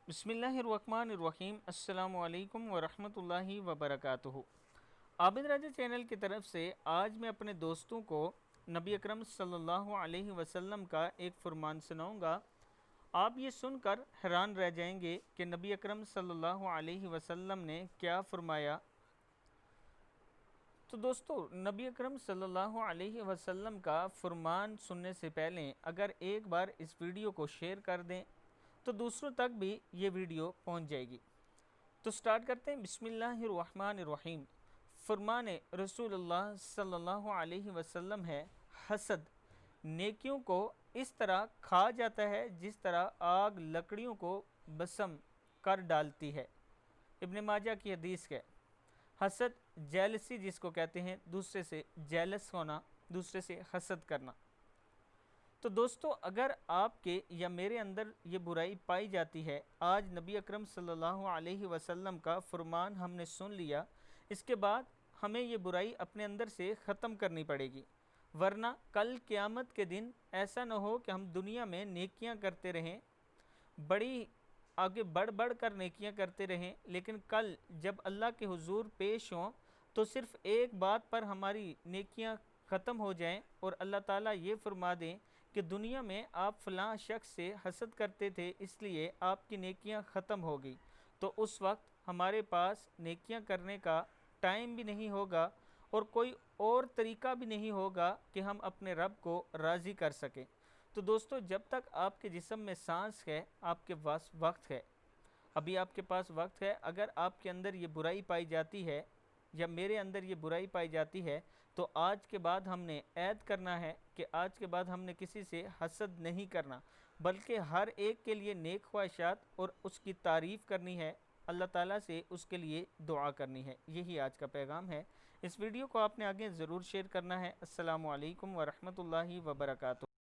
بسم اللہ الرحمن الرحیم۔ السلام علیکم ورحمۃ اللہ وبرکاتہ۔ عابد راجہ چینل کی طرف سے آج میں اپنے دوستوں کو نبی اکرم صلی اللہ علیہ وسلم کا ایک فرمان سناؤں گا۔ آپ یہ سن کر حیران رہ جائیں گے کہ نبی اکرم صلی اللہ علیہ وسلم نے کیا فرمایا۔ تو دوستو، نبی اکرم صلی اللہ علیہ وسلم کا فرمان سننے سے پہلے اگر ایک بار اس ویڈیو کو شیئر کر دیں تو دوسروں تک بھی یہ ویڈیو پہنچ جائے گی۔ تو سٹارٹ کرتے ہیں۔ بسم اللہ الرحمن الرحیم۔ فرمان رسول اللہ صلی اللہ علیہ وسلم ہے، حسد نیکیوں کو اس طرح کھا جاتا ہے جس طرح آگ لکڑیوں کو بسم کر ڈالتی ہے۔ ابن ماجہ کی حدیث ہے۔ حسد جیلسی جس کو کہتے ہیں، دوسرے سے جیلس ہونا، دوسرے سے حسد کرنا۔ تو دوستو، اگر آپ کے یا میرے اندر یہ برائی پائی جاتی ہے، آج نبی اکرم صلی اللہ علیہ وسلم کا فرمان ہم نے سن لیا، اس کے بعد ہمیں یہ برائی اپنے اندر سے ختم کرنی پڑے گی، ورنہ کل قیامت کے دن ایسا نہ ہو کہ ہم دنیا میں نیکیاں کرتے رہیں، بڑی آگے بڑھ کر نیکیاں کرتے رہیں، لیکن کل جب اللہ کے حضور پیش ہوں تو صرف ایک بات پر ہماری نیکیاں ختم ہو جائیں اور اللہ تعالیٰ یہ فرما دیں کہ دنیا میں آپ فلاں شخص سے حسد کرتے تھے، اس لیے آپ کی نیکیاں ختم ہو گئی۔ تو اس وقت ہمارے پاس نیکیاں کرنے کا ٹائم بھی نہیں ہوگا اور کوئی اور طریقہ بھی نہیں ہوگا کہ ہم اپنے رب کو راضی کر سکیں۔ تو دوستو، جب تک آپ کے جسم میں سانس ہے، آپ کے پاس وقت ہے، ابھی آپ کے پاس وقت ہے۔ اگر آپ کے اندر یہ برائی پائی جاتی ہے یا میرے اندر یہ برائی پائی جاتی ہے تو آج کے بعد ہم نے عہد کرنا ہے کہ آج کے بعد ہم نے کسی سے حسد نہیں کرنا، بلکہ ہر ایک کے لیے نیک خواہشات اور اس کی تعریف کرنی ہے، اللہ تعالیٰ سے اس کے لیے دعا کرنی ہے۔ یہی آج کا پیغام ہے۔ اس ویڈیو کو آپ نے آگے ضرور شیئر کرنا ہے۔ السلام علیکم ورحمۃ اللہ وبرکاتہ۔